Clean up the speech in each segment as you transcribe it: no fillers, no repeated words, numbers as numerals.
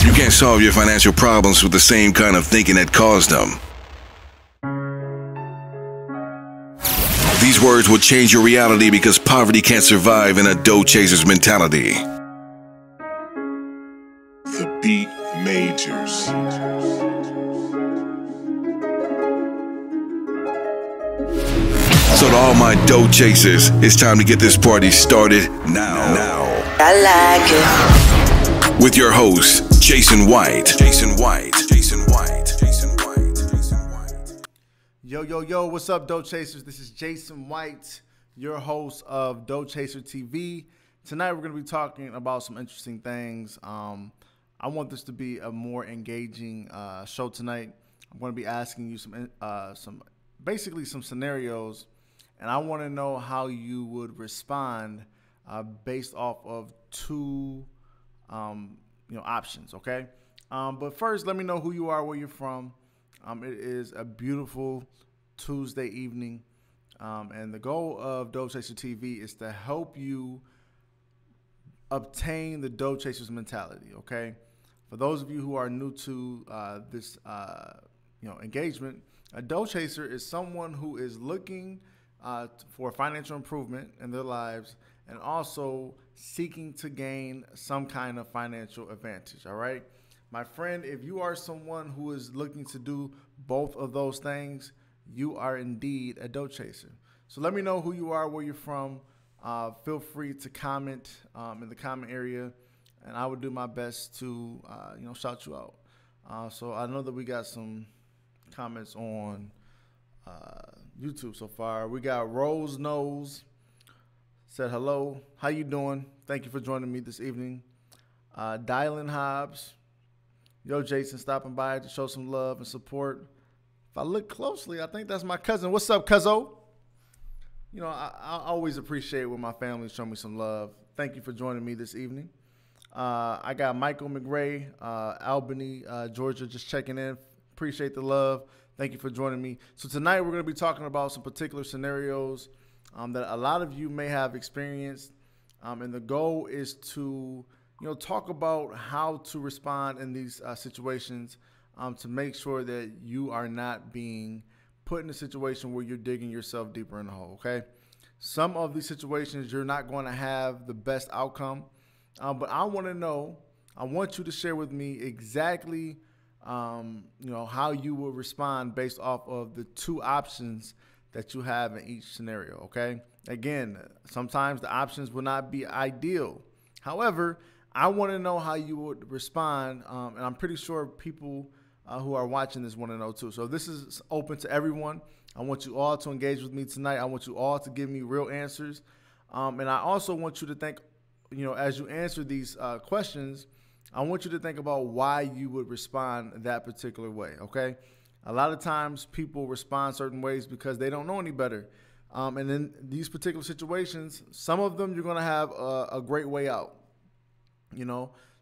You can't solve your financial problems with the same kind of thinking that caused them. These words will change your reality because poverty can't survive in a dough chaser's mentality. The Beat Majors. So to all my dough chasers, it's time to get this party started now. I like it. With your host, Jason White. Yo, what's up, Dough Chasers? This is Jason White, your host of Dough Chaser TV. Tonight, we're going to be talking about some interesting things. I want this to be a more engaging show tonight. I'm going to be asking you some scenarios, and I want to know how you would respond based off of two options, okay? But first, let me know who you are, where you're from. It is a beautiful Tuesday evening, and the goal of Dough Chaser TV is to help you obtain the Dough Chaser's mentality, okay? For those of you who are new to this engagement, a Dough Chaser is someone who is looking for financial improvement in their lives and also seeking to gain some kind of financial advantage, all right? My friend, if you are someone who is looking to do both of those things, you are indeed a Dough Chaser. So let me know who you are, where you're from. Feel free to comment in the comment area, and I will do my best to shout you out. So I know that we got some comments on YouTube so far. We got Rose Nose said hello. How you doing? Thank you for joining me this evening. Dylan Hobbs. Yo, Jason, stopping by to show some love and support. If I look closely, I think that's my cousin. What's up, cuzzo? You know, I always appreciate when my family show me some love. Thank you for joining me this evening. I got Michael McRae, Albany, Georgia, just checking in. Appreciate the love. Thank you for joining me. So tonight we're going to be talking about some particular scenarios that a lot of you may have experienced. And the goal is to talk about how to respond in these situations to make sure that you are not being put in a situation where you're digging yourself deeper in the hole, okay? Some of these situations, you're not going to have the best outcome, but I want you to share with me exactly, how you will respond based off of the two options that you have in each scenario, okay? Again, sometimes the options will not be ideal. However, I want to know how you would respond, and I'm pretty sure people who are watching this want to know too. So this is open to everyone. I want you all to engage with me tonight. I want you all to give me real answers, and I also want you to think, as you answer these questions, I want you to think about why you would respond that particular way, okay? A lot of times people respond certain ways because they don't know any better, and in these particular situations, some of them you're going to have a great way out.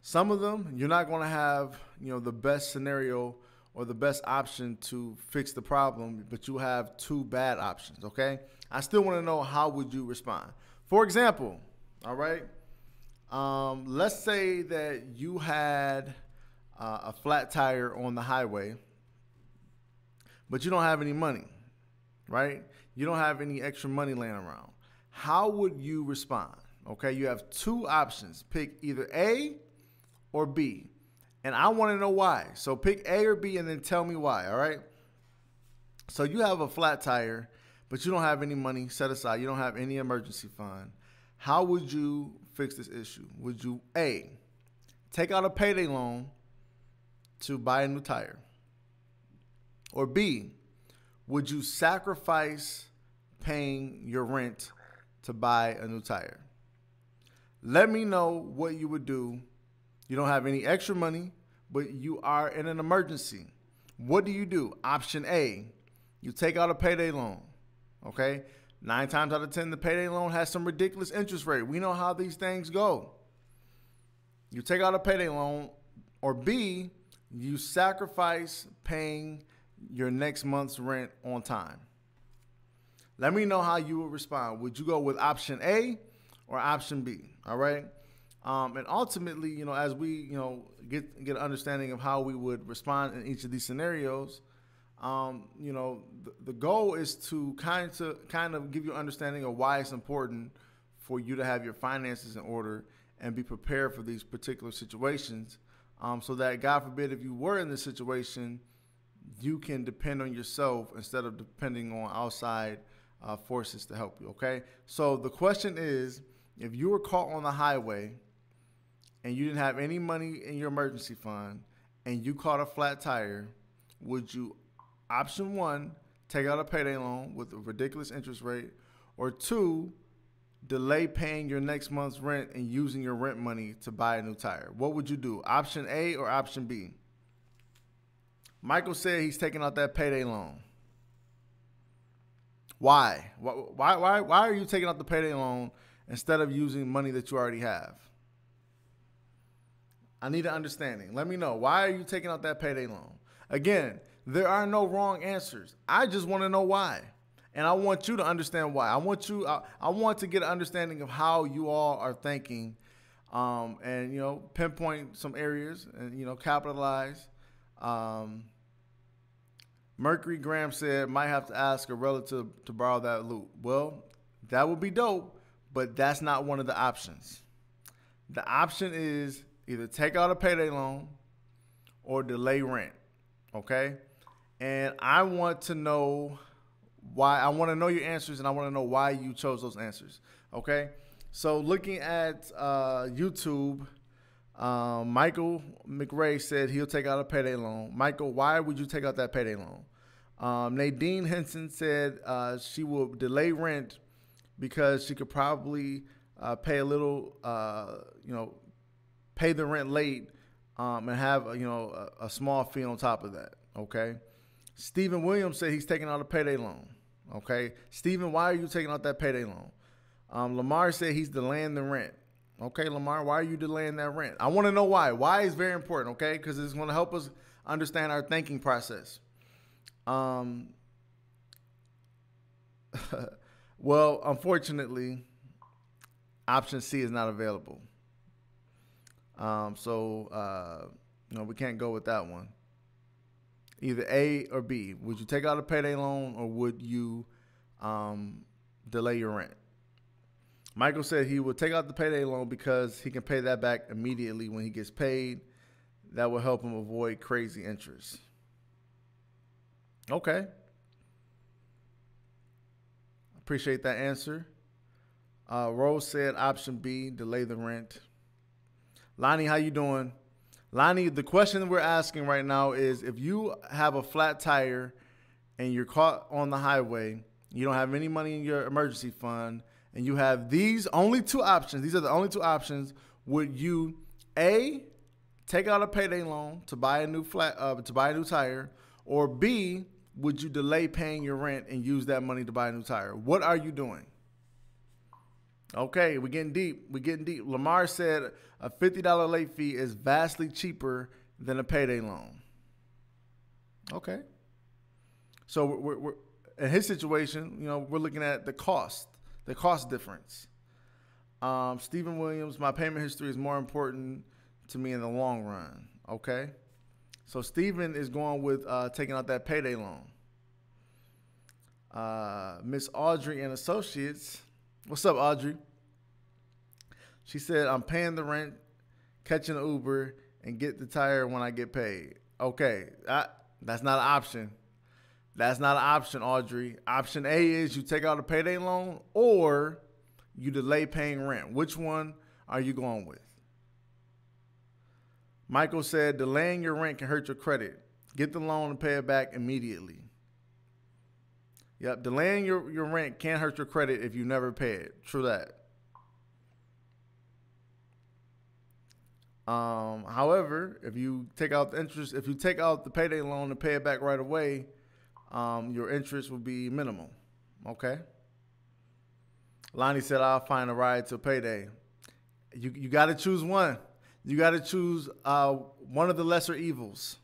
Some of them you're not going to have, the best scenario or the best option to fix the problem, but you have two bad options, okay? I still want to know, how would you respond? For example, all right, let's say that you had a flat tire on the highway, but you don't have any money, right? You don't have any extra money laying around. How would you respond? Okay, you have two options. Pick either A or B. And I want to know why. So pick A or B and then tell me why, all right? So you have a flat tire, but you don't have any money set aside. You don't have any emergency fund. How would you fix this issue? Would you, A, take out a payday loan to buy a new tire? Or B, would you sacrifice paying your rent to buy a new tire? Let me know what you would do. You don't have any extra money, but you are in an emergency. What do? Option A, you take out a payday loan, okay? 9 times out of 10, the payday loan has some ridiculous interest rate. We know how these things go. You take out a payday loan, or B, you sacrifice paying your next month's rent on time. Let me know how you would respond. Would you go with option A or option B? All right. And ultimately, as we, get an understanding of how we would respond in each of these scenarios, the goal is to kind of give you an understanding of why it's important for you to have your finances in order and be prepared for these particular situations, so that, God forbid, if you were in this situation, you can depend on yourself instead of depending on outside forces to help you, okay? So the question is, if you were caught on the highway and you didn't have any money in your emergency fund and you caught a flat tire, would you, option one, take out a payday loan with a ridiculous interest rate, or two, delay paying your next month's rent and using your rent money to buy a new tire? What would you do? Option A or option B? Michael said he's taking out that payday loan. Why? Why are you taking out the payday loan instead of using money that you already have? I need an understanding. Let me know. Why are you taking out that payday loan? Again, there are no wrong answers. I just want to know why. And I want you to understand why. I want to get an understanding of how you all are thinking, and pinpoint some areas and capitalize. Mercury Graham said, might have to ask a relative to borrow that loot. Well, that would be dope, but that's not one of the options. The option is either take out a payday loan or delay rent, okay? And I want to know why. I want to know your answers, and I want to know why you chose those answers, okay? So looking at YouTube, Michael McRae said he'll take out a payday loan. Michael, why would you take out that payday loan? Nadine Henson said she will delay rent because she could probably pay a little, pay the rent late and have a small fee on top of that. Okay. Stephen Williams said he's taking out a payday loan. Okay. Stephen, why are you taking out that payday loan? Lamar said he's delaying the rent. Okay, Lamar, why are you delaying that rent? I want to know why. Why is very important, okay? Because it's going to help us understand our thinking process. Well, unfortunately, option C is not available. So we can't go with that one. Either A or B. Would you take out a payday loan or would you delay your rent? Michael said he will take out the payday loan because he can pay that back immediately when he gets paid. That will help him avoid crazy interest. Okay. Appreciate that answer. Rose said option B, delay the rent. Lonnie, how you doing? Lonnie, the question we're asking right now is if you have a flat tire and you're caught on the highway, you don't have any money in your emergency fund, and you have these only two options. These are the only two options. Would you A, take out a payday loan to buy a new tire, or B, would you delay paying your rent and use that money to buy a new tire? What are you doing? Okay, we're getting deep. Lamar said a $50 late fee is vastly cheaper than a payday loan. Okay. So we're in his situation, we're looking at the cost difference. Stephen Williams, my payment history is more important to me in the long run. Okay. So Stephen is going with taking out that payday loan. Miss Audrey and Associates. What's up, Audrey? She said, I'm paying the rent, catching an Uber, and get the tire when I get paid. Okay. That's not an option. That's not an option, Audrey. Option A is you take out a payday loan or you delay paying rent. Which one are you going with? Michael said delaying your rent can hurt your credit. Get the loan and pay it back immediately. Yep, delaying your rent can hurt your credit if you never pay it. True that. However, if you take out the payday loan and pay it back right away, your interest will be minimal. Okay. Lonnie said, I'll find a ride till payday. You got to choose one. You got to choose one of the lesser evils.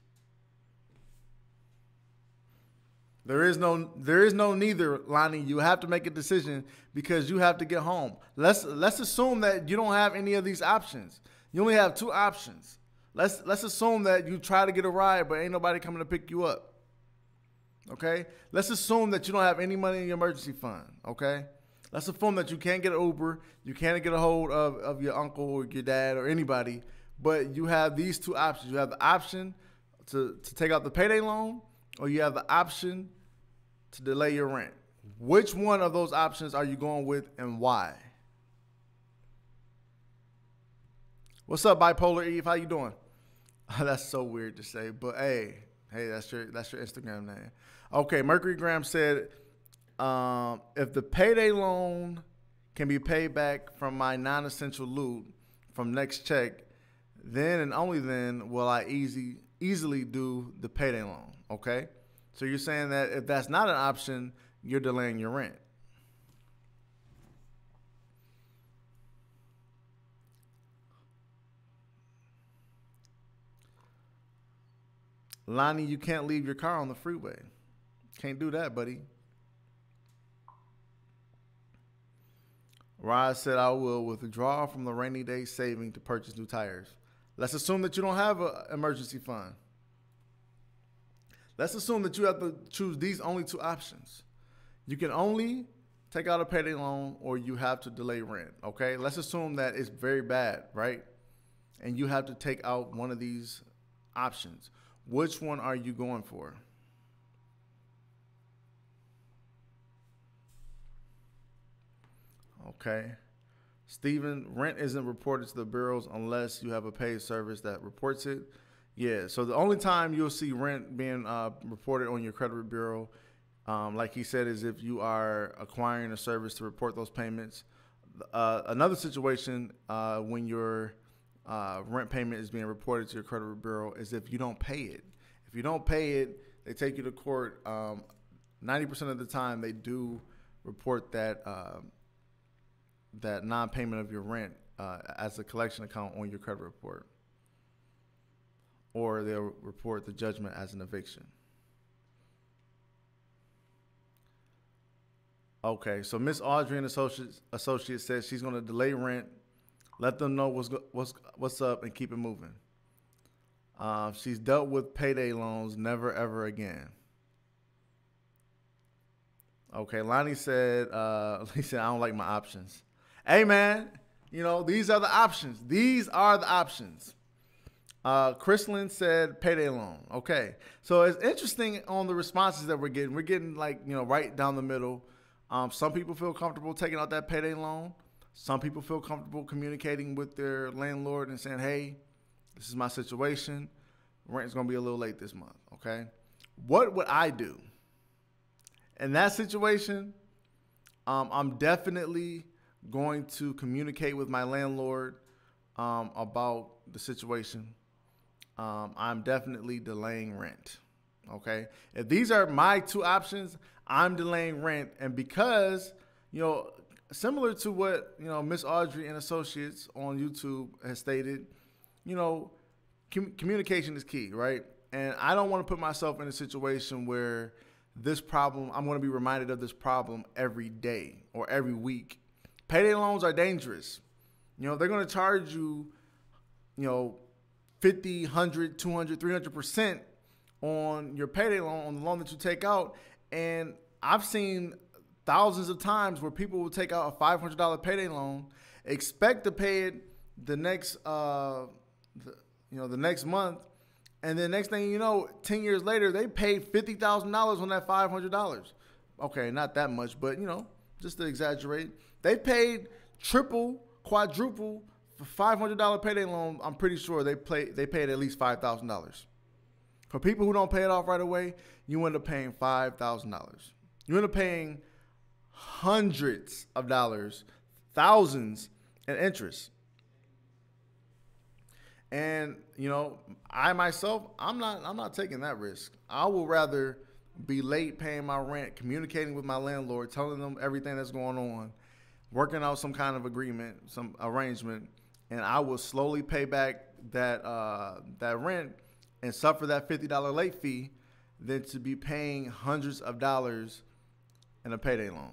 There is no neither, Lonnie. You have to make a decision because you have to get home. Let's assume that you don't have any of these options. You only have two options. Let's assume that you try to get a ride, but ain't nobody coming to pick you up. Okay? Let's assume that you don't have any money in your emergency fund. Okay? Let's assume that you can't get an Uber, you can't get a hold of your uncle or your dad or anybody, but you have these two options. You have the option to take out the payday loan, or you have the option to delay your rent. Which one of those options are you going with and why? What's up, Bipolar Eve? How you doing? That's so weird to say, but hey, that's your Instagram name. Okay, Mercury Graham said, if the payday loan can be paid back from my non-essential loot from next check, then and only then will I easily do the payday loan. Okay, so you're saying that if that's not an option, you're delaying your rent. Lonnie, you can't leave your car on the freeway. Can't do that, buddy. Rod said, I will withdraw from the rainy day saving to purchase new tires. Let's assume that you don't have an emergency fund. Let's assume that you have to choose these only two options. You can only take out a payday loan or you have to delay rent, okay? Let's assume that it's very bad, right? And you have to take out one of these options. Which one are you going for? Okay. Steven, rent isn't reported to the bureaus unless you have a paid service that reports it. Yeah, so the only time you'll see rent being reported on your credit bureau, like he said, is if you are acquiring a service to report those payments. Another situation when your rent payment is being reported to your credit bureau is if you don't pay it. If you don't pay it, they take you to court. 90% of the time, they do report that that non-payment of your rent as a collection account on your credit report, or they'll report the judgment as an eviction. Okay, so Miss Audrey and associates says she's going to delay rent, let them know what's up, and keep it moving. She's dealt with payday loans, never ever again. Okay, Lonnie said, I don't like my options. Hey man, these are the options. These are the options. Chrislyn said payday loan. Okay, so it's interesting on the responses that we're getting. We're getting right down the middle. Some people feel comfortable taking out that payday loan. Some people feel comfortable communicating with their landlord and saying, hey, this is my situation. Rent is going to be a little late this month, okay? What would I do? In that situation, I'm definitely going to communicate with my landlord about the situation. I'm definitely delaying rent, okay? If these are my two options, I'm delaying rent. And because, similar to what, Miss Audrey and associates on YouTube has stated, communication is key, right? And I don't want to put myself in a situation where this problem, I'm going to be reminded of this problem every day or every week. Payday loans are dangerous. They're going to charge you, 50, 100, 200, 300% on your payday loan, on the loan that you take out. And I've seen thousands of times where people will take out a $500 payday loan, expect to pay it the next, the next month, and then next thing you know, 10 years later, they paid $50,000 on that $500. Okay, not that much, but just to exaggerate, they paid triple, quadruple for $500 payday loan. I'm pretty sure they paid at least $5,000. For people who don't pay it off right away, you end up paying $5,000. You end up paying hundreds of dollars, thousands in interest. And I myself, I'm not taking that risk. I will rather be late paying my rent, communicating with my landlord, telling them everything that's going on, working out some kind of agreement, some arrangement, and I will slowly pay back that rent and suffer that $50 late fee than to be paying hundreds of dollars in a payday loan.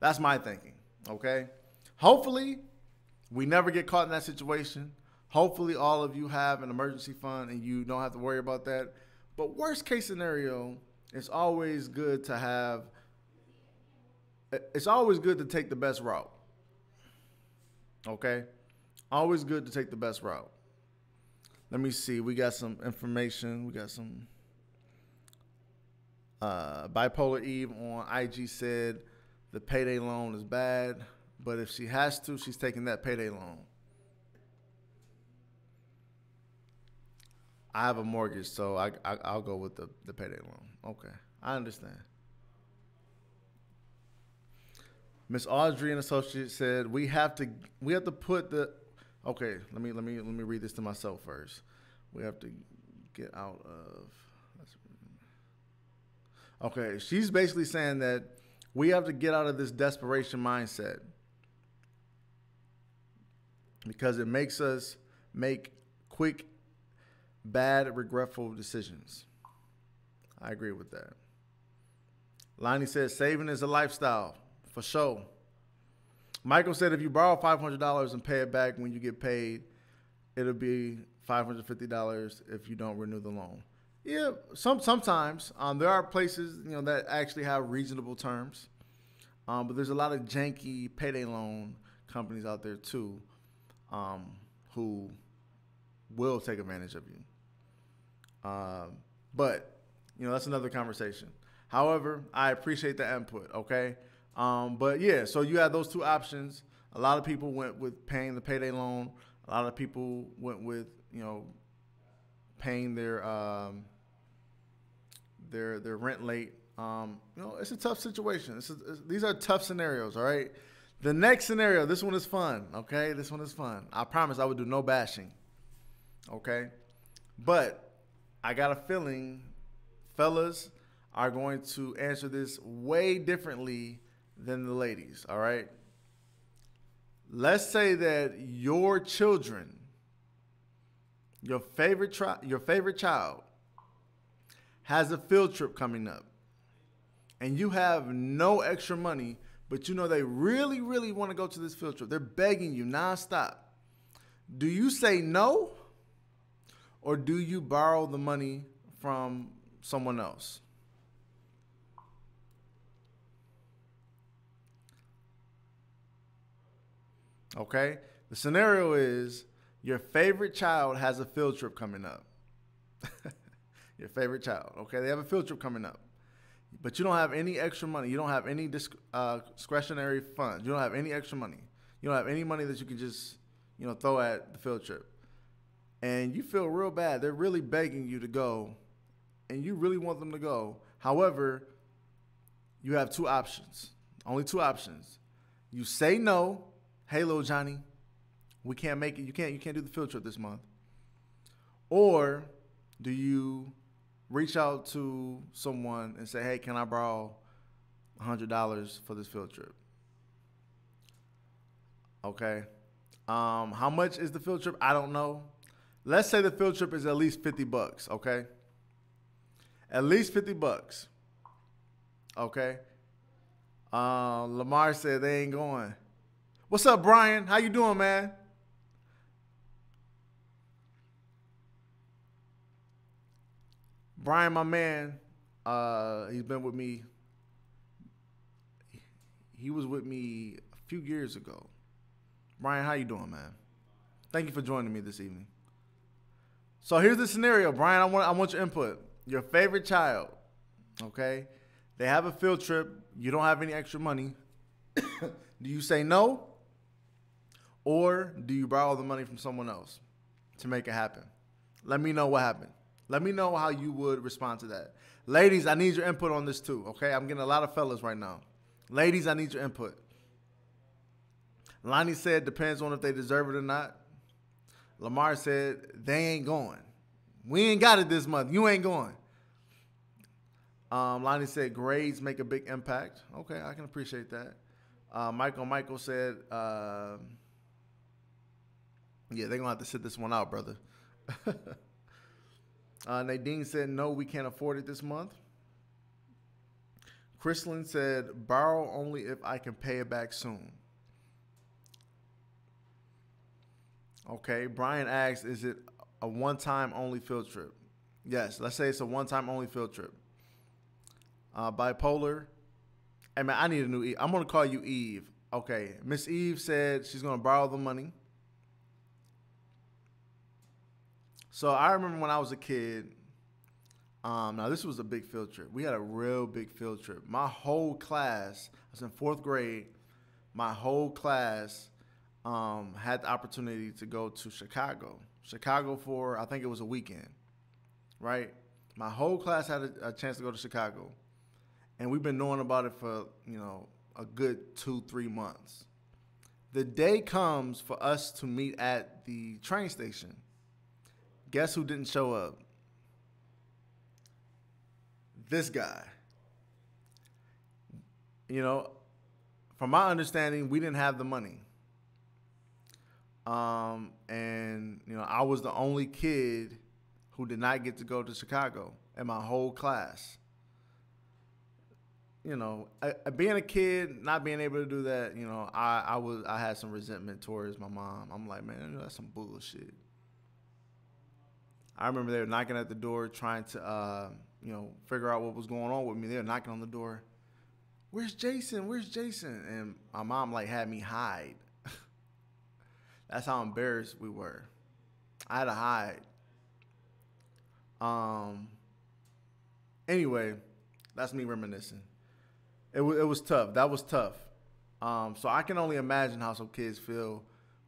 That's my thinking, okay? Hopefully, we never get caught in that situation. Hopefully, all of you have an emergency fund and you don't have to worry about that. But worst case scenario, it's always good to have, it's always good to take the best route, okay? Always good to take the best route. Let me see. We got some information. We got some Bipolar Eve on IG said the payday loan is bad, but if she has to, she's taking that payday loan. I have a mortgage, so I'll go with the payday loan. Okay, I understand. Miss Audrey and Associates said we have to put the. Okay, let me read this to myself first. We have to get out of. Okay, she's basically saying that we have to get out of this desperation mindset because it makes us make quick, bad, regretful decisions. I agree with that. Lonnie says saving is a lifestyle, for sure. Michael said if you borrow $500 and pay it back when you get paid, it'll be $550 if you don't renew the loan. Yeah, sometimes there are places that actually have reasonable terms, but there's a lot of janky payday loan companies out there too, who will take advantage of you. But that's another conversation. However, I appreciate the input. Okay, but yeah, so you had those two options. A lot of people went with paying the payday loan. A lot of people went with paying their rent late. It's a tough situation. These are tough scenarios, all right? The next scenario, this one is fun, okay? This one is fun. I promise I would do no bashing, okay? But I got a feeling fellas are going to answer this way differently than the ladies, all right? Let's say that your children, your favorite child, has a field trip coming up, and you have no extra money, but they really, really want to go to this field trip. They're begging you nonstop. Do you say no, or do you borrow the money from someone else? Okay? The scenario is your favorite child has a field trip coming up. Your favorite child, okay? They have a field trip coming up. But you don't have any extra money. You don't have any discretionary funds. You don't have any extra money. You don't have any money that you can just, throw at the field trip. And you feel real bad. They're really begging you to go, and you really want them to go. However, you have two options. Only two options. You say no. Hey, little Johnny, we can't make it. You can't do the field trip this month. Or do you reach out to someone and say, hey, can I borrow $100 for this field trip? Okay. How much is the field trip? I don't know. Let's say the field trip is at least $50, okay? At least $50. Okay. Lamar said they ain't going. What's up, Brian? How you doing, man? Brian, my man, he's been with me. He was with me a few years ago. Brian, how you doing, man? Thank you for joining me this evening. So here's the scenario, Brian. I want your input. Your favorite child, okay? They have a field trip. You don't have any extra money. Do you say no? Or do you borrow the money from someone else to make it happen? Let me know what happened. Let me know how you would respond to that. Ladies, I need your input on this too, okay? I'm getting a lot of fellas right now. Ladies, I need your input. Lonnie said depends on if they deserve it or not. Lamar said they ain't going. We ain't got it this month. You ain't going. Lonnie said grades make a big impact. Okay, I can appreciate that. Michael said, yeah, they're going to have to sit this one out, brother. Nadine said, no, we can't afford it this month. Chrislyn said, borrow only if I can pay it back soon. Okay. Brian asks, is it a one-time only field trip? Yes. Let's say it's a one-time only field trip. Bipolar. Hey, man, I need a new Eve. I'm going to call you Eve. Okay. Miss Eve said she's going to borrow the money. So I remember when I was a kid, now this was a big field trip. We had a real big field trip. My whole class, I was in 4th grade, my whole class had the opportunity to go to Chicago. Chicago for, I think it was a weekend, right? My whole class had a chance to go to Chicago. And we've been knowing about it for, a good 2-3 months. The day comes for us to meet at the train station. Guess who didn't show up? This guy. From my understanding, we didn't have the money. And I was the only kid who did not get to go to Chicago in my whole class. Being a kid, not being able to do that, I had some resentment towards my mom. I'm like, man, that's some bullshit. I remember they were knocking at the door trying to, figure out what was going on with me. They were knocking on the door. Where's Jason? Where's Jason? And my mom had me hide. That's how embarrassed we were. I had to hide. Anyway, that's me reminiscing. It was tough. That was tough. So I can only imagine how some kids feel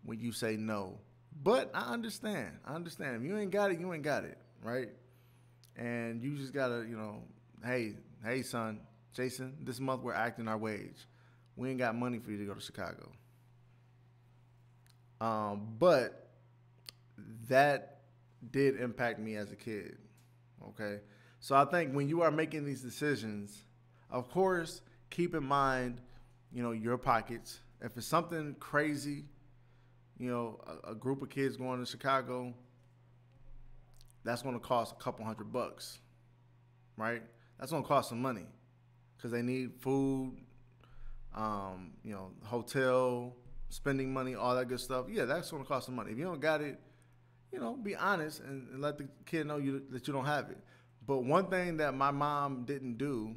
when you say no. But I understand. If you ain't got it, you ain't got it, right? And you just gotta, hey, son, Jason, this month we're acting our wage. We ain't got money for you to go to Chicago. But that did impact me as a kid, okay? So I think when you are making these decisions, of course, keep in mind, your pockets. If it's something crazy, a group of kids going to Chicago, that's going to cost a couple $100, right? That's going to cost some money because they need food, hotel, spending money, all that good stuff. Yeah, that's going to cost some money. If you don't got it, be honest and let the kid know that you don't have it. But one thing that my mom didn't do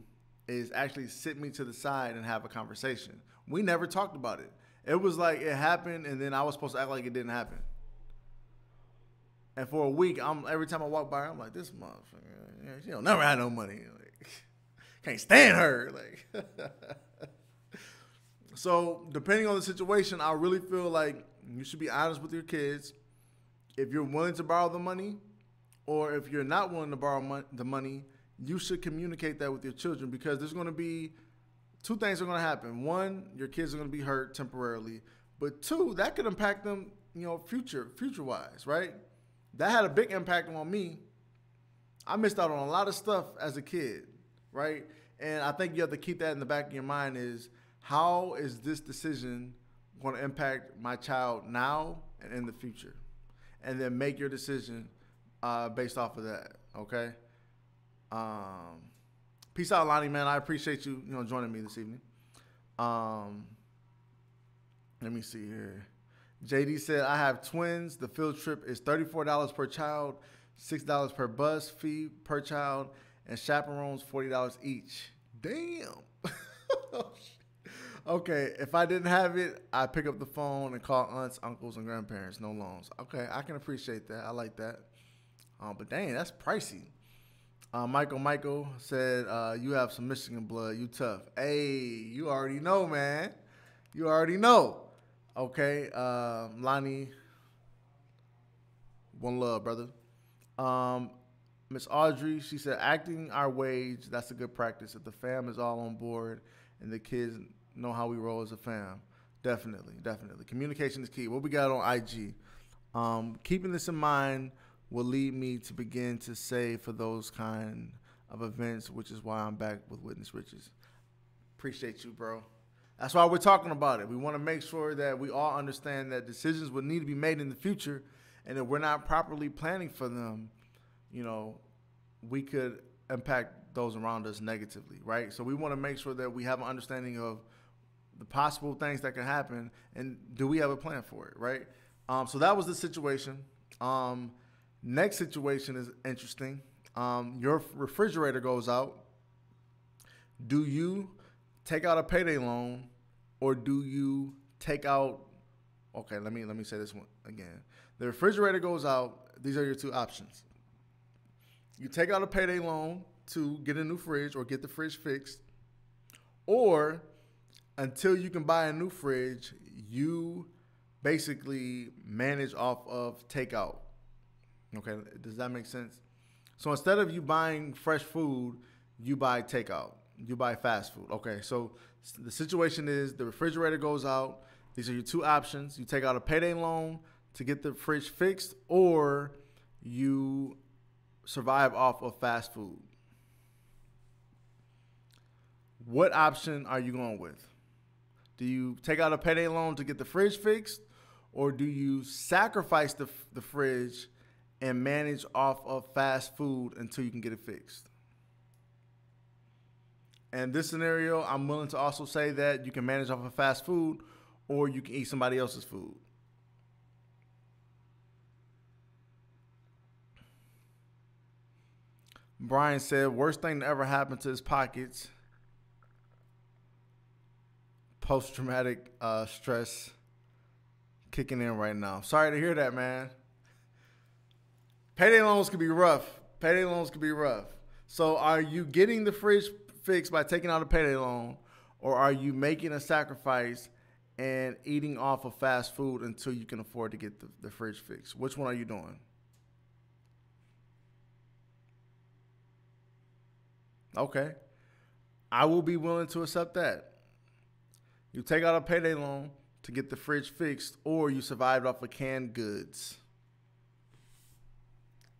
is actually sit me to the side and have a conversation. We never talked about it. It was like it happened, and then I was supposed to act like it didn't happen. And for a week, every time I walk by her, I'm like, this motherfucker, she don't never had no money. Like, can't stand her. Like, so depending on the situation, I really feel like you should be honest with your kids. If you're willing to borrow the money, or if you're not willing to borrow the money, you should communicate that with your children, because there's going to be two things are going to happen. One, your kids are going to be hurt temporarily, but two, that could impact them, future-wise, right? That had a big impact on me. I missed out on a lot of stuff as a kid, right? And I think you have to keep that in the back of your mind is, how is this decision going to impact my child now and in the future? And then make your decision based off of that, okay? Peace out, Lonnie, man. I appreciate you, joining me this evening. Let me see here. JD said, I have twins. The field trip is $34 per child, $6 per bus fee per child, and chaperones $40 each. Damn. Okay, if I didn't have it, I'd pick up the phone and call aunts, uncles, and grandparents. No loans. Okay, I can appreciate that. I like that. But dang, that's pricey. Michael said, you have some Michigan blood. You tough. Hey, you already know, man. You already know. Okay, Lonnie, one love, brother. Miss Audrey, she said, acting our wage, that's a good practice. If the fam is all on board and the kids know how we roll as a fam. Definitely. Communication is key. What we got on IG? Keeping this in mind will lead me to begin to save for those kind of events, which is why I'm back with Witness Riches. Appreciate you, bro. That's why we're talking about it. We want to make sure that we all understand that decisions will need to be made in the future, and if we're not properly planning for them, we could impact those around us negatively, right? So we want to make sure that we have an understanding of the possible things that can happen, and do we have a plan for it, right? So that was the situation. Next situation is interesting. Your refrigerator goes out. Do you take out a payday loan, or do you take out? Okay, let me say this one again. The refrigerator goes out. These are your two options. You take out a payday loan to get a new fridge or get the fridge fixed, or until you can buy a new fridge, you basically manage off of takeout. Okay, does that make sense? So instead of you buying fresh food, you buy takeout. You buy fast food. Okay, so the situation is the refrigerator goes out. These are your two options. You take out a payday loan to get the fridge fixed, or you survive off of fast food. What option are you going with? Do you take out a payday loan to get the fridge fixed, or do you sacrifice the fridge and manage off of fast food until you can get it fixed? And this scenario, I'm willing to also say that you can manage off of fast food, or you can eat somebody else's food. Brian said, worst thing that ever happened to his pockets, post-traumatic stress kicking in right now. Sorry to hear that, man. Payday loans can be rough. Payday loans can be rough. So are you getting the fridge fixed by taking out a payday loan, or are you making a sacrifice and eating off of fast food until you can afford to get the fridge fixed? Which one are you doing? Okay. I will be willing to accept that. You take out a payday loan to get the fridge fixed, or you survived off of canned goods.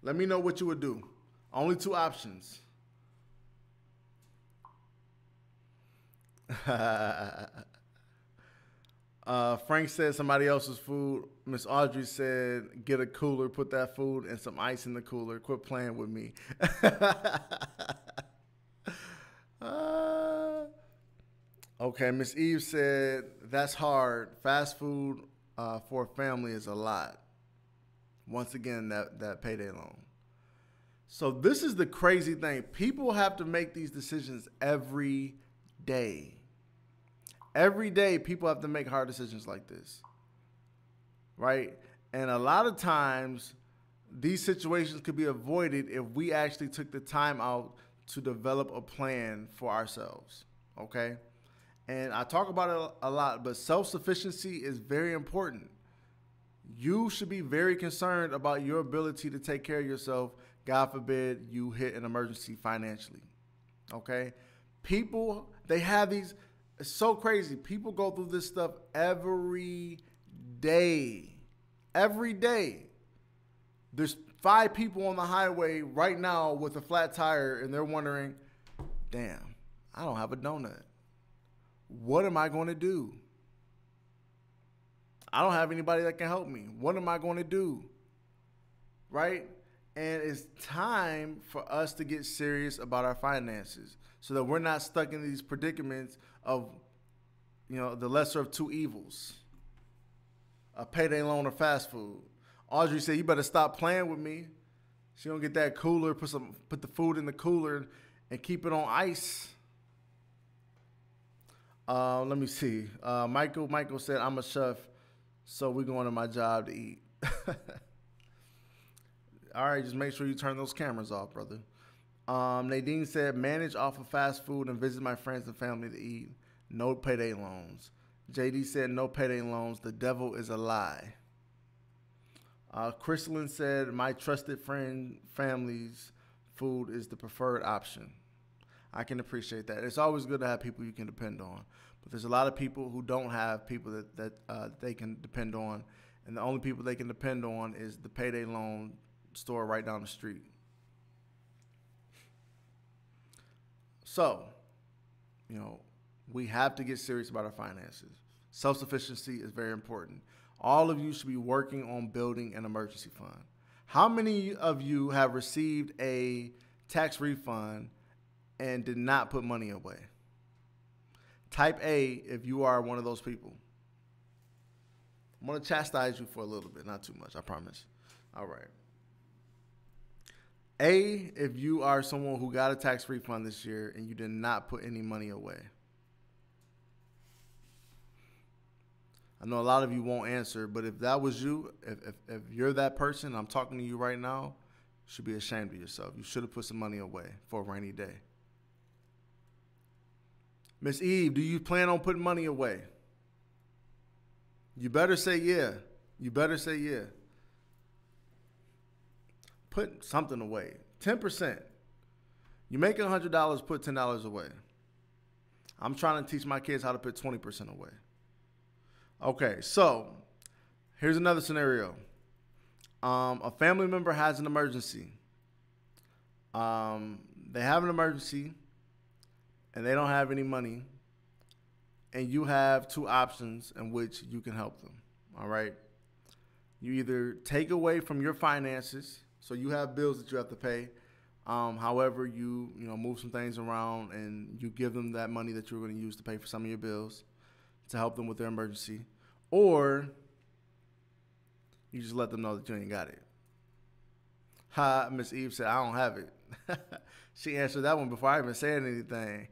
Let me know what you would do. Only two options. Frank said somebody else's food. Miss Audrey said, get a cooler, put that food and some ice in the cooler. Quit playing with me. Okay, Miss Eve said, that's hard. Fast food for a family is a lot. Once again, that payday loan. So this is the crazy thing. People have to make these decisions every day. Every day, people have to make hard decisions like this, right? And a lot of times, these situations could be avoided if we actually took the time out to develop a plan for ourselves, okay? And I talk about it a lot, but self-sufficiency is very important. You should be very concerned about your ability to take care of yourself. God forbid you hit an emergency financially, okay? People, they have these, it's so crazy. People go through this stuff every day. Every day. There's 5 people on the highway right now with a flat tire, and they're wondering, damn, I don't have a donut. What am I going to do? I don't have anybody that can help me. What am I going to do? Right? And it's time for us to get serious about our finances so that we're not stuck in these predicaments of, you know, the lesser of two evils. A payday loan or fast food. Audrey said, you better stop playing with me. She don't get that cooler, put the food in the cooler and keep it on ice. Let me see. Michael said, I'm a chef, so we're going to my job to eat. All right, just make sure you turn those cameras off, brother. Nadine said, manage off of fast food and visit my friends and family to eat. No payday loans. JD said, no payday loans. The devil is a lie. Crystalline said, my trusted friend family's food is the preferred option. I can appreciate that. It's always good to have people you can depend on. But there's a lot of people who don't have people that they can depend on. And the only people they can depend on is the payday loan store right down the street. So, you know, we have to get serious about our finances. Self-sufficiency is very important. All of you should be working on building an emergency fund. How many of you have received a tax refund and did not put money away? Type A if you are one of those people. I'm going to chastise you for a little bit, not too much, I promise. All right. A, if you are someone who got a tax refund this year and you did not put any money away. I know a lot of you won't answer, but if that was you, if you're that person, I'm talking to you right now, you should be ashamed of yourself. You should have put some money away for a rainy day. Miss Eve, do you plan on putting money away? You better say yeah. You better say yeah. Put something away. 10%. You make $100, put $10 away. I'm trying to teach my kids how to put 20% away. Okay, so here's another scenario. A family member has an emergency. They have an emergency and they don't have any money. And you have two options in which you can help them. All right. You either take away from your finances, so you have bills that you have to pay. However, you move some things around and you give them that money that you're going to use to pay for some of your bills to help them with their emergency, or you just let them know that you ain't got it. Ha, Miss Eve said, I don't have it. She answered that one before I even said anything.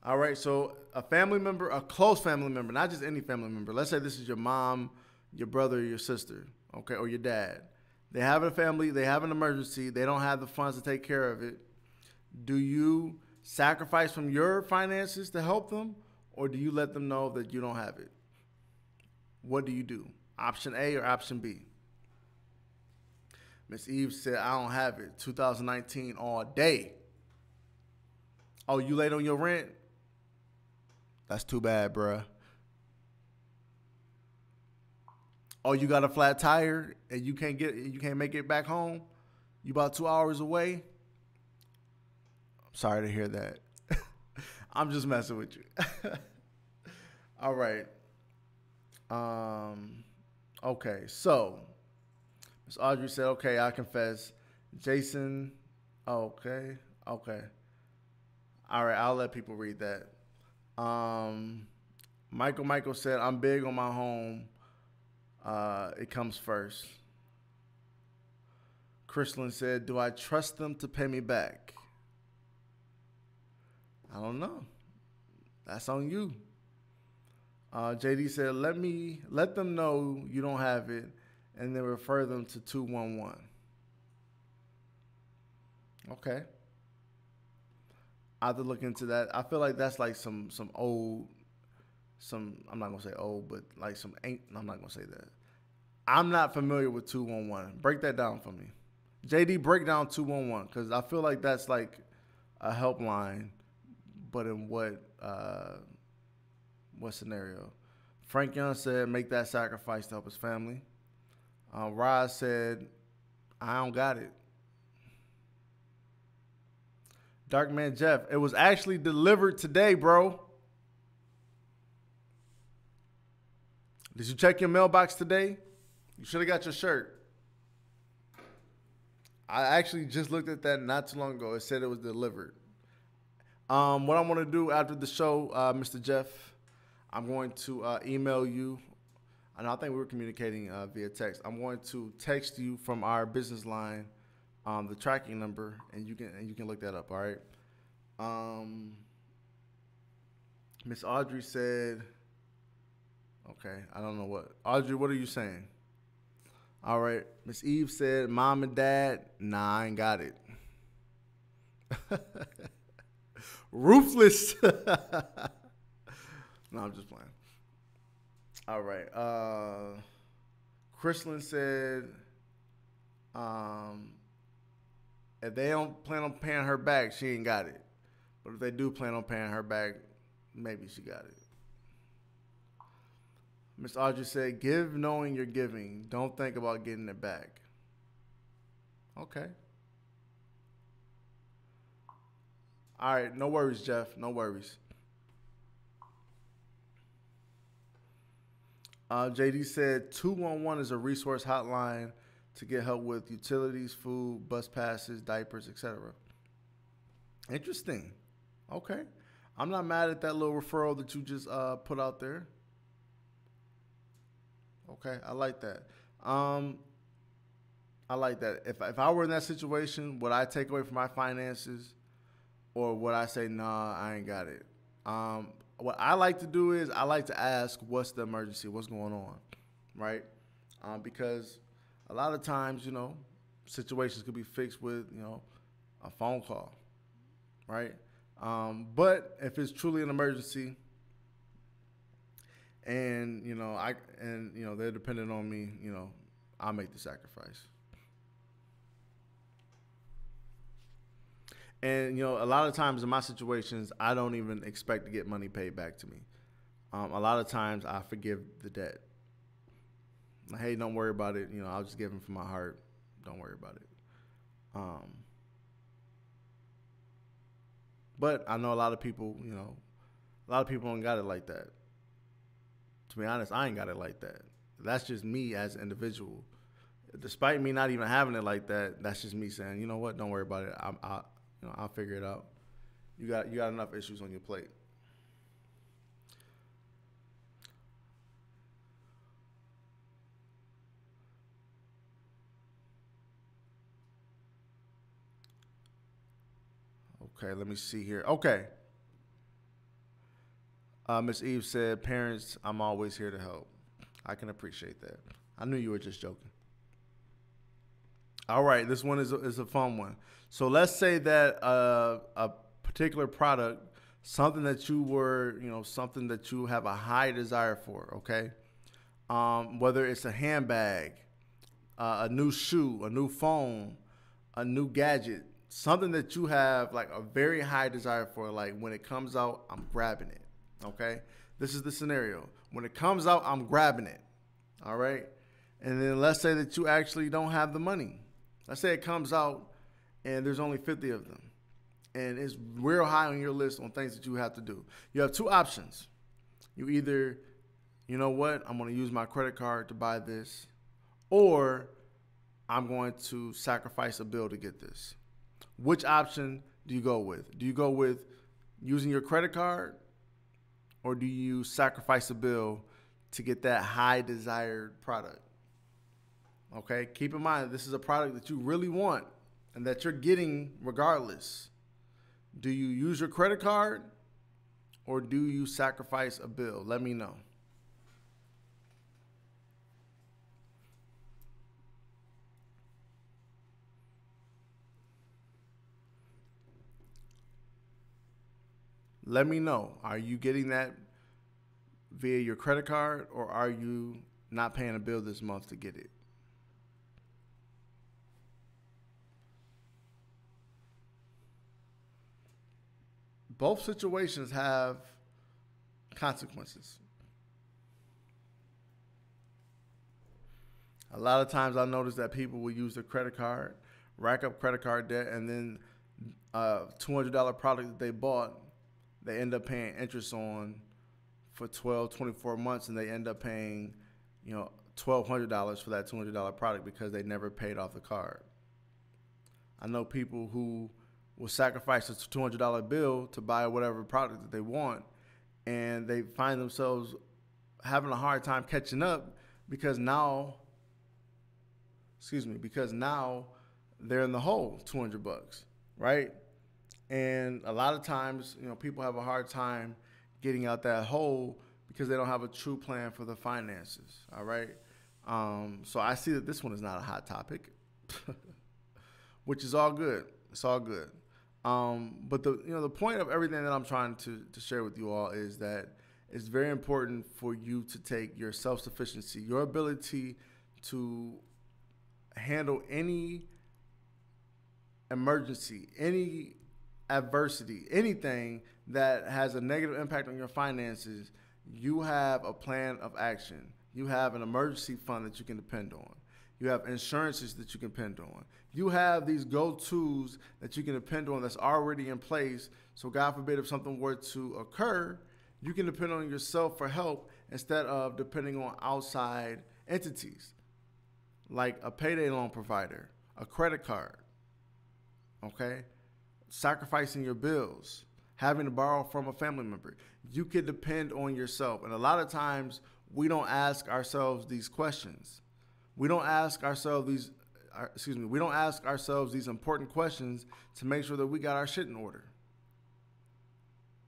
All right, so a family member, a close family member, not just any family member. Let's say this is your mom, your brother, your sister, okay, or your dad. They have a family, they have an emergency, they don't have the funds to take care of it. Do you sacrifice from your finances to help them, or do you let them know that you don't have it? What do you do? Option A or option B? Miss Eve said, I don't have it. 2019 all day. Oh, you late on your rent? That's too bad, bruh. Oh, you got a flat tire and you can't make it back home? You about 2 hours away? I'm sorry to hear that. I'm just messing with you. All right. Okay, so Miss Audrey said, okay, I confess. Jason, okay. All right, I'll let people read that. Michael said, I'm big on my home. It comes first. Chrislyn said, do I trust them to pay me back? I don't know. That's on you. JD said, let them know you don't have it and then refer them to 211. Okay. I have to look into that. I feel like that's like some old, I'm not going to say old, but like I'm not going to say that. I'm not familiar with 211. Break that down for me. JD, break down 211, because I feel like that's like a helpline, but in what scenario? Frank Young said, make that sacrifice to help his family. Roz said, I don't got it. Darkman Jeff, it was actually delivered today, bro. Did you check your mailbox today? You should have got your shirt. I actually just looked at that not too long ago. It said it was delivered. What I want to do after the show, Mr. Jeff, I'm going to email you. And I think we were communicating via text. I'm going to text you from our business line the tracking number, and you can look that up. All right. Miss Audrey said, okay, I don't know what. Audrey, what are you saying? All right. Miss Eve said, Mom and Dad, nah, I ain't got it. Ruthless. No, I'm just playing. All right. Chrislyn said, if they don't plan on paying her back, she ain't got it. But if they do plan on paying her back, maybe she got it. Miss Audrey said, give knowing you're giving. Don't think about getting it back. Okay. All right. No worries, Jeff. No worries. JD said 211 is a resource hotline to get help with utilities, food, bus passes, diapers, etc. Interesting. Okay. I'm not mad at that little referral that you just put out there. Okay, I like that. I like that. If I were in that situation, would I take away from my finances, or would I say, nah, I ain't got it? What I like to do is I like to ask, what's the emergency? What's going on, right? Because a lot of times, situations could be fixed with, a phone call, right? But if it's truly an emergency, and they're dependent on me, I'll make the sacrifice. And a lot of times in my situations, I don't even expect to get money paid back to me. A lot of times I forgive the debt. Hey, don't worry about it. I'll just give him from my heart. Don't worry about it. But I know a lot of people, don't got it like that. To be honest, I ain't got it like that. That's just me as an individual. Despite me not even having it like that, that's just me saying, you know what, don't worry about it. I'll figure it out. You got enough issues on your plate. Okay, let me see here. Okay. Miss Eve said, parents, I'm always here to help. I can appreciate that. I knew you were just joking. All right, this one is a fun one. So let's say that a particular product, something that something that you have a high desire for, okay? Whether it's a handbag, a new shoe, a new phone, a new gadget, something that you have like a very high desire for, like when it comes out, I'm grabbing it, okay? This is the scenario. When it comes out, I'm grabbing it, all right? And then let's say that you actually don't have the money. Let's say it comes out and there's only 50 of them. And it's real high on your list on things that you have to do. You have two options. You either, you know what, I'm going to use my credit card to buy this, or I'm going to sacrifice a bill to get this. Which option do you go with? Do you go with using your credit card, or do you sacrifice a bill to get that high desired product? Okay, keep in mind, this is a product that you really want and that you're getting regardless. Do you use your credit card, or do you sacrifice a bill? Let me know. Let me know. Are you getting that via your credit card, or are you not paying a bill this month to get it? Both situations have consequences. A lot of times I notice that people will use their credit card, rack up credit card debt, and then $200 product that they bought, they end up paying interest on for 12, 24 months, and they end up paying, $1,200 for that $200 product because they never paid off the card. I know people who will sacrifice a $200 bill to buy whatever product that they want, and they find themselves having a hard time catching up because now they're in the hole $200, right? And a lot of times, people have a hard time getting out that hole because they don't have a true plan for the finances, all right? So I see that this one is not a hot topic, which is all good. It's all good. But the point of everything that I'm trying to share with you all is that it's very important for you to take your self-sufficiency, your ability to handle any emergency, any adversity, anything that has a negative impact on your finances. You have a plan of action. You have an emergency fund that you can depend on. You have insurances that you can depend on. You have these go-tos that you can depend on that's already in place. So God forbid if something were to occur, you can depend on yourself for help instead of depending on outside entities. like a payday loan provider, a credit card, okay? Sacrificing your bills, having to borrow from a family member. You can depend on yourself. And a lot of times we don't ask ourselves these questions. We don't ask ourselves these important questions to make sure that we got our shit in order.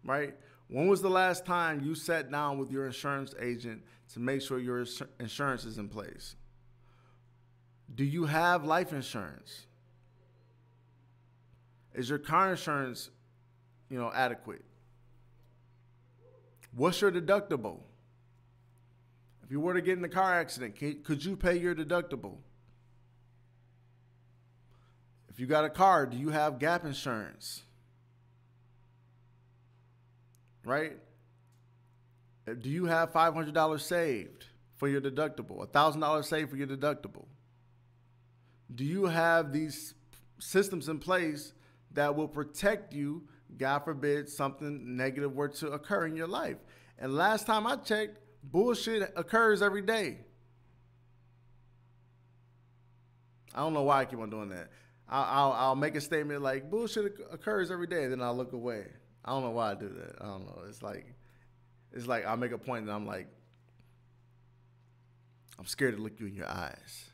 Right? When was the last time you sat down with your insurance agent to make sure your insurance is in place? Do you have life insurance? Is your car insurance, adequate? What's your deductible? If you were to get in a car accident, could you pay your deductible? If you got a car, do you have gap insurance? Right? Do you have $500 saved for your deductible? $1,000 saved for your deductible? Do you have these systems in place that will protect you, God forbid, something negative were to occur in your life? And last time I checked, bullshit occurs every day. I don't know why I keep on doing that. I'll make a statement like bullshit occurs every day, and then I'll look away. I don't know why I do that. I don't know. It's like I'll make a point and I'm like, I'm scared to look you in your eyes.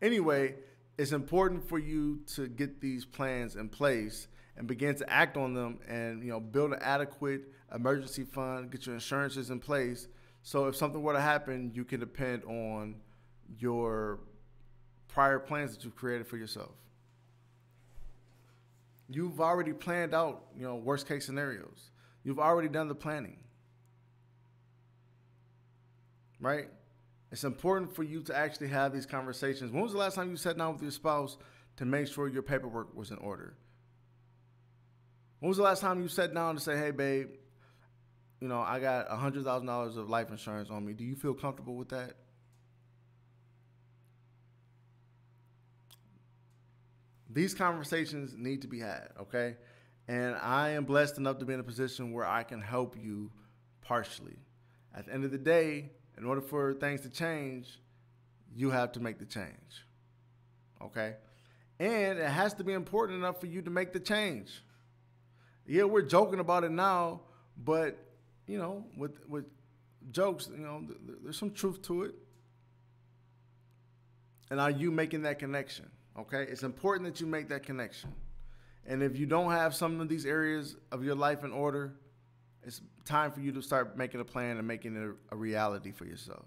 Anyway, it's important for you to get these plans in place and begin to act on them, and build an adequate emergency fund, get your insurances in place, so if something were to happen, you can depend on your prior plans that you've created for yourself. You've already planned out, worst case scenarios. You've already done the planning. Right? It's important for you to actually have these conversations. When was the last time you sat down with your spouse to make sure your paperwork was in order? When was the last time you sat down to say, hey, babe, I got $100,000 of life insurance on me. Do you feel comfortable with that? These conversations need to be had, okay? And I am blessed enough to be in a position where I can help you partially. At the end of the day, in order for things to change, you have to make the change, okay? And it has to be important enough for you to make the change. Yeah, we're joking about it now, but, with jokes, there's some truth to it. And are you making that connection? Okay, it's important that you make that connection. And if you don't have some of these areas of your life in order, it's time for you to start making a plan and making it a reality for yourself.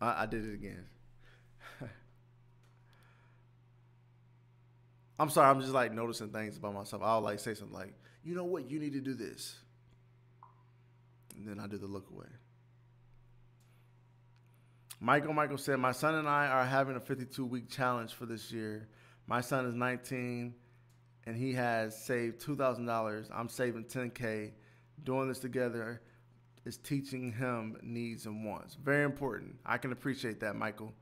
I did it again. I'm sorry, I'm just like noticing things about myself. I'll like say something like, you know what, you need to do this. And then I do the look away. Michael said, my son and I are having a 52-week challenge for this year. My son is 19, and he has saved $2,000. I'm saving $10K. Doing this together is teaching him needs and wants. Very important. I can appreciate that, Michael.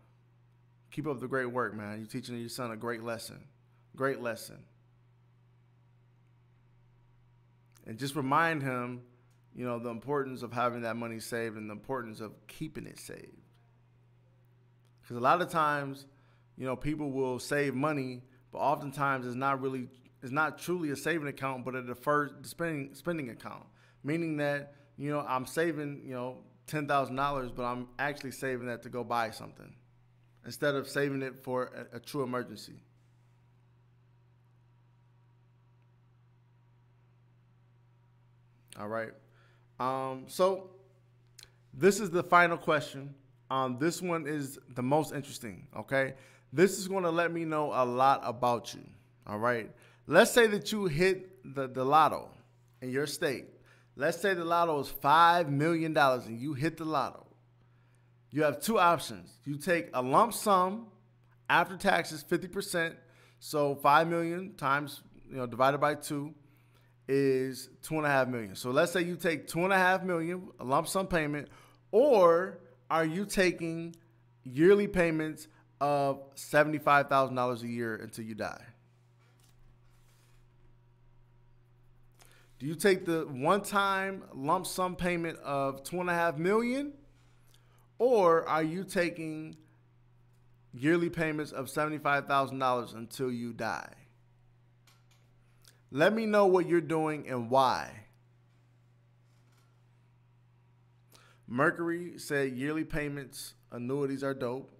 Keep up the great work, man. You're teaching your son a great lesson. Great lesson. And just remind him, the importance of having that money saved and the importance of keeping it saved. Because a lot of times, people will save money, but oftentimes it's not truly a saving account, but a deferred spending account. Meaning that, I'm saving, $10,000, but I'm actually saving that to go buy something instead of saving it for a true emergency. All right. So this is the final question. This one is the most interesting, okay? This is going to let me know a lot about you, all right? Let's say that you hit the lotto in your state. Let's say the lotto is $5 million and you hit the lotto. You have two options. You take a lump sum after taxes, 50%. So 5 million times, divided by 2 is $2.5 million. So let's say you take $2.5 million, a lump sum payment, or are you taking yearly payments of $75,000 a year until you die? Do you take the one-time lump sum payment of $2.5 million, Or are you taking yearly payments of $75,000 until you die? Let me know what you're doing and why. Mercury said yearly payments, annuities are dope.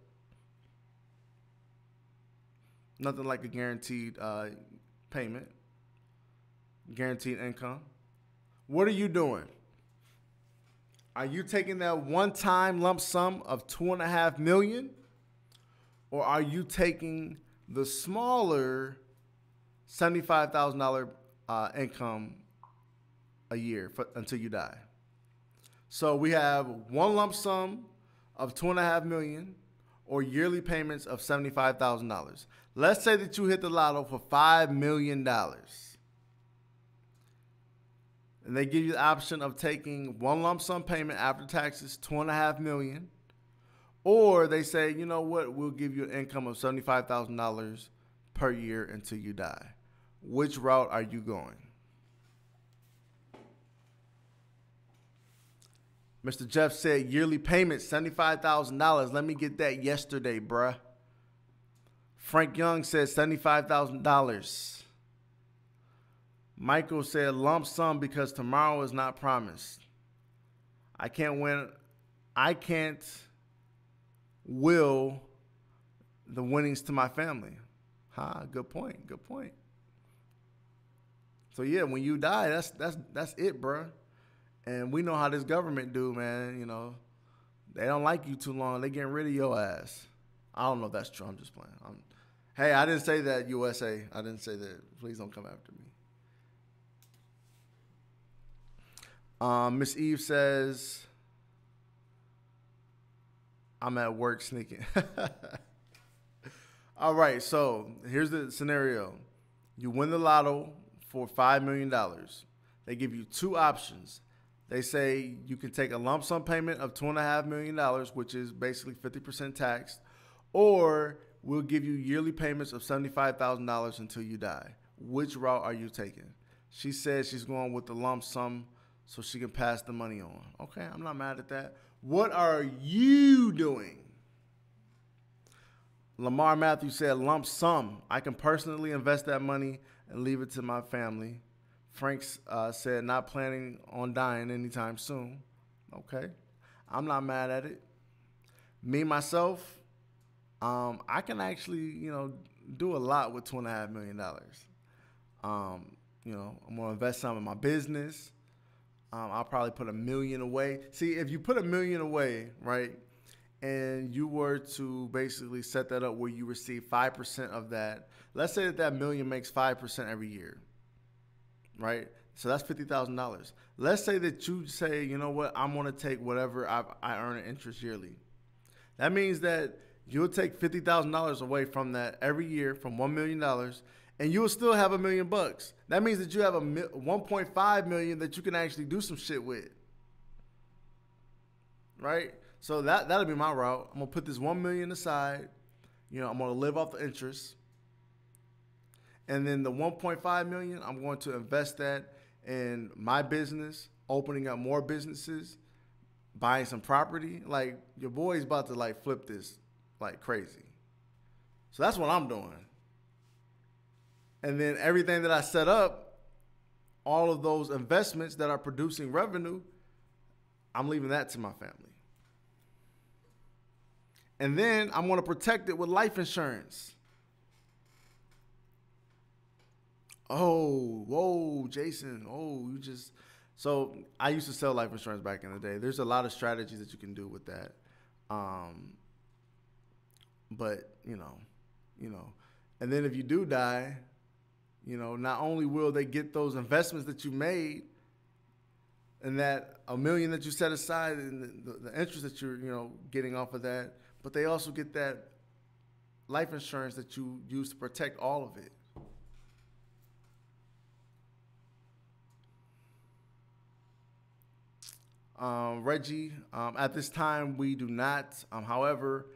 Nothing like a guaranteed payment, guaranteed income. What are you doing? Are you taking that one-time lump sum of $2.5 million? Or are you taking the smaller $75,000 income a year until you die? So we have one lump sum of $2.5 million or yearly payments of $75,000. Let's say that you hit the lotto for $5 million. And they give you the option of taking one lump sum payment after taxes, $2.5 million. Or they say, you know what, we'll give you an income of $75,000 per year until you die. Which route are you going? Mr. Jeff said yearly payment, $75,000. Let me get that yesterday, bruh. Frank Young said $75,000. Michael said lump sum because tomorrow is not promised. I can't will the winnings to my family. Good point. Good point. So yeah, when you die, that's it, bro. And we know how this government do, man. You know, they don't like you too long. They getting rid of your ass. I don't know if that's true. I'm just playing. Hey, I didn't say that, USA. I didn't say that. Please don't come after me. Miss Eve says, I'm at work sneaking. All right, so here's the scenario. You win the lotto for $5 million. They give you two options. They say you can take a lump sum payment of $2.5 million, which is basically 50% taxed, or we'll give you yearly payments of $75,000 until you die. Which route are you taking? She says she's going with the lump sum so she can pass the money on. Okay, I'm not mad at that. What are you doing? Lamar Matthews said lump sum. I can personally invest that money and leave it to my family. Frank said not planning on dying anytime soon. Okay, I'm not mad at it. Me, myself, I can actually, do a lot with $2.5 million. I'm going to invest some in my business. I'll probably put $1 million away. See, if you put $1 million away, right, and you were to basically set that up where you receive 5% of that, let's say that $1 million makes 5% every year, right? So that's $50,000. Let's say that you say, you know what, I'm going to take whatever I earn in interest yearly. That means that you'll take $50,000 away from that every year from $1 million, and you'll still have $1 million. That means that you have $1.5 million that you can actually do some shit with, right? So that'll be my route. I'm gonna put this $1 million aside. I'm gonna live off the interest, and then the $1.5 million, I'm going to invest that in my business, opening up more businesses, buying some property. Like, your boy's about to flip this like crazy. So that's what I'm doing. And then everything that I set up, all of those investments that are producing revenue, I'm leaving that to my family. And then I'm going to protect it with life insurance. Oh, whoa, Jason. Oh, So I used to sell life insurance back in the day. There's a lot of strategies that you can do with that. But, and then if you do die, not only will they get those investments that you made and that $1 million that you set aside and the interest that you're, getting off of that, but they also get that life insurance that you use to protect all of it. Reggie, at this time, we do not. However,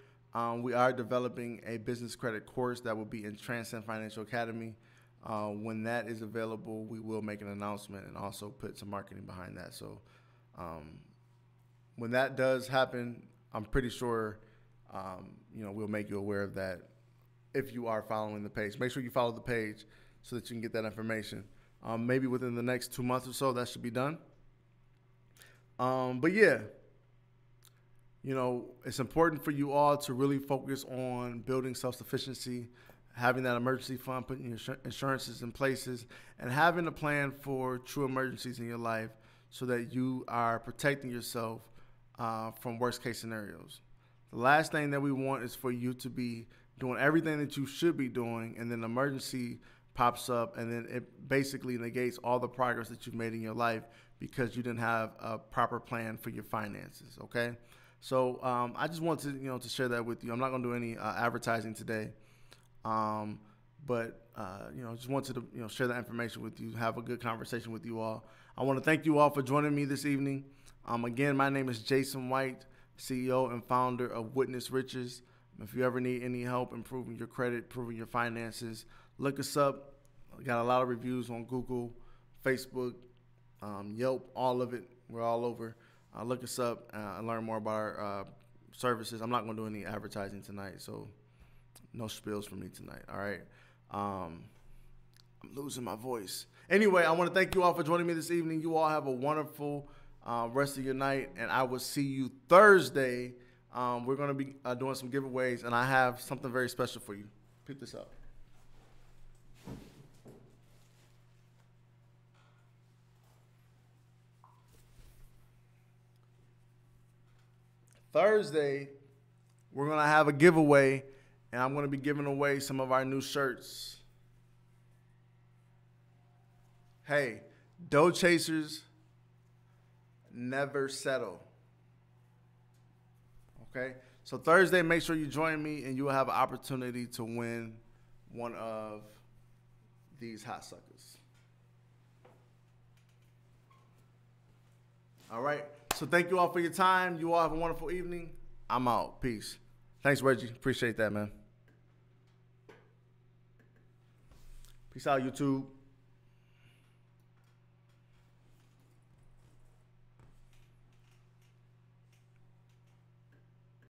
we are developing a business credit course that will be in Transcend Financial Academy. When that is available, we will make an announcement and also put some marketing behind that. So when that does happen, I'm pretty sure, we'll make you aware of that if you are following the page. Make sure you follow the page so that you can get that information. Maybe within the next 2 months or so, that should be done. But yeah, it's important for you all to really focus on building self-sufficiency, having that emergency fund, putting your insurances in places, and having a plan for true emergencies in your life so that you are protecting yourself from worst-case scenarios. The last thing that we want is for you to be doing everything that you should be doing, and then an emergency pops up, and then it basically negates all the progress that you've made in your life because you didn't have a proper plan for your finances, okay? So I just wanted to share that with you. I'm not going to do any advertising today, but just wanted to share that information with you, have a good conversation with you all. I want to thank you all for joining me this evening. Again, my name is Jason White, CEO and founder of Witness Riches. If you ever need any help improving your credit, improving your finances, look us up. We got a lot of reviews on Google, Facebook, Yelp, all of it. We're all over. Look us up and learn more about our services. I'm not going to do any advertising tonight, so no spills from me tonight, all right? I'm losing my voice. Anyway, I want to thank you all for joining me this evening. You all have a wonderful rest of your night, and I will see you Thursday. We're going to be doing some giveaways, and I have something very special for you. Pick this up. Thursday, we're going to have a giveaway, and I'm going to be giving away some of our new shirts. Hey, dough chasers never settle. Okay? So Thursday, make sure you join me, and you will have an opportunity to win one of these hot suckers. All right? So thank you all for your time. You all have a wonderful evening. I'm out. Peace. Thanks, Reggie. Appreciate that, man. Peace out, YouTube.